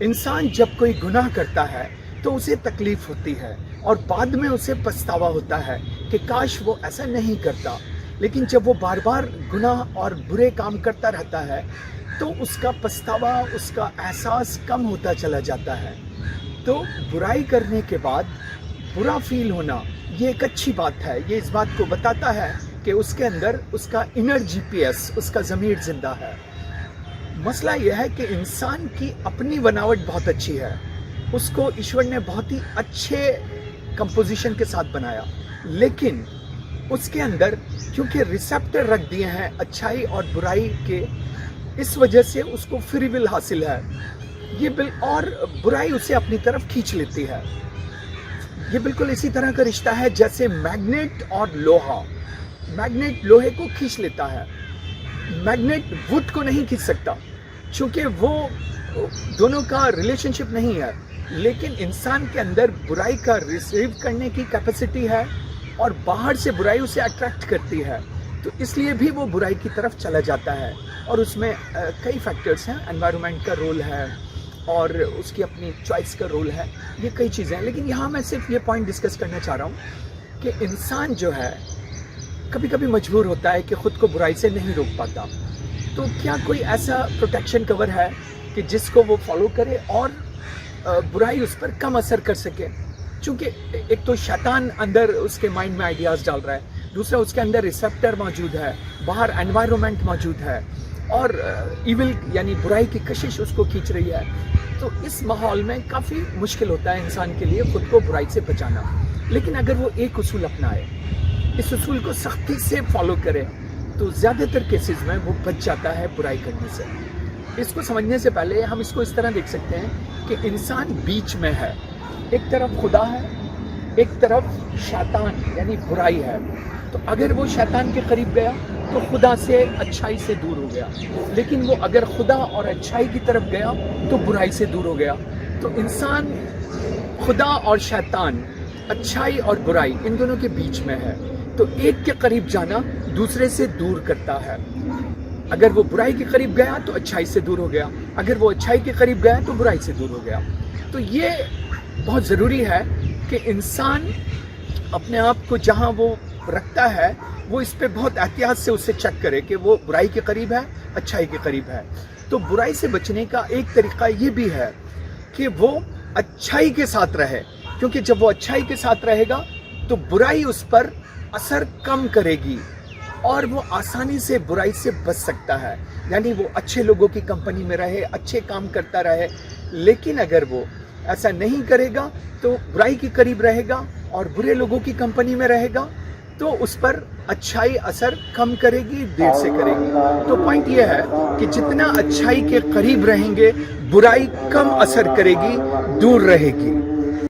इंसान जब कोई गुनाह करता है तो उसे तकलीफ होती है और बाद में उसे पछतावा होता है कि काश वो ऐसा नहीं करता। लेकिन जब वो बार बार गुनाह और बुरे काम करता रहता है तो उसका पछतावा, उसका एहसास कम होता चला जाता है। तो बुराई करने के बाद बुरा फील होना ये एक अच्छी बात है। ये इस बात को बताता है कि उसके अंदर उसका इनर जीपीएस, उसका ज़मीर जिंदा है। मसला यह है कि इंसान की अपनी बनावट बहुत अच्छी है, उसको ईश्वर ने बहुत ही अच्छे कंपोजिशन के साथ बनाया, लेकिन उसके अंदर क्योंकि रिसेप्टर रख दिए हैं अच्छाई और बुराई के, इस वजह से उसको फ्री विल हासिल है। ये और बुराई उसे अपनी तरफ खींच लेती है। ये बिल्कुल इसी तरह का रिश्ता है जैसे मैग्नेट और लोहा। मैग्नेट लोहे को खींच लेता है, मैग्नेट वुड को नहीं खींच सकता, क्योंकि वो दोनों का रिलेशनशिप नहीं है। लेकिन इंसान के अंदर बुराई का रिसीव करने की कैपेसिटी है और बाहर से बुराई उसे अट्रैक्ट करती है, तो इसलिए भी वो बुराई की तरफ चला जाता है। और उसमें कई फैक्टर्स हैं, एनवायरनमेंट का रोल है और उसकी अपनी चॉइस का रोल है, ये कई चीज़ें हैं। लेकिन यहाँ मैं सिर्फ ये पॉइंट डिस्कस करना चाह रहा हूँ कि इंसान जो है कभी कभी मजबूर होता है कि ख़ुद को बुराई से नहीं रोक पाता। तो क्या कोई ऐसा प्रोटेक्शन कवर है कि जिसको वो फॉलो करे और बुराई उस पर कम असर कर सके? चूँकि एक तो शैतान अंदर उसके माइंड में आइडियाज़ डाल रहा है, दूसरा उसके अंदर रिसेप्टर मौजूद है, बाहर एनवायरनमेंट मौजूद है और इविल यानी बुराई की कशिश उसको खींच रही है। तो इस माहौल में काफ़ी मुश्किल होता है इंसान के लिए ख़ुद को बुराई से बचाना। लेकिन अगर वो एक उसूल अपनाए, इस उसूल को सख्ती से फॉलो करे, तो ज़्यादातर केसेस में वो बच जाता है बुराई करने से। इसको समझने से पहले हम इसको इस तरह देख सकते हैं कि इंसान बीच में है, एक तरफ खुदा है, एक तरफ शैतान यानी बुराई है। तो अगर वो शैतान के करीब गया तो खुदा से, अच्छाई से दूर हो गया, लेकिन वो अगर खुदा और अच्छाई की तरफ गया तो बुराई से दूर हो गया। तो इंसान खुदा और शैतान, अच्छाई और बुराई, इन दोनों के बीच में है। तो एक के करीब जाना दूसरे से दूर करता है। अगर वो बुराई के करीब गया तो अच्छाई से दूर हो गया, अगर वो अच्छाई के करीब गया तो बुराई से दूर हो गया। तो ये बहुत ज़रूरी है कि इंसान अपने आप को जहाँ वो रखता है वो इस पे बहुत एहतियात से उससे चेक करे कि वो बुराई के करीब है, अच्छाई के करीब है। तो बुराई से बचने का एक तरीका ये भी है कि वो अच्छाई के साथ रहे, क्योंकि जब वो अच्छाई के साथ रहेगा तो बुराई उस पर असर कम करेगी और वो आसानी से बुराई से बच सकता है। यानी वो अच्छे लोगों की कंपनी में रहे, अच्छे काम करता रहे। लेकिन अगर वो ऐसा नहीं करेगा तो बुराई के करीब रहेगा और बुरे लोगों की कंपनी में रहेगा, तो उस पर अच्छाई असर कम करेगी, देर से करेगी। तो पॉइंट ये है कि जितना अच्छाई के करीब रहेंगे बुराई कम असर करेगी, दूर रहेगी।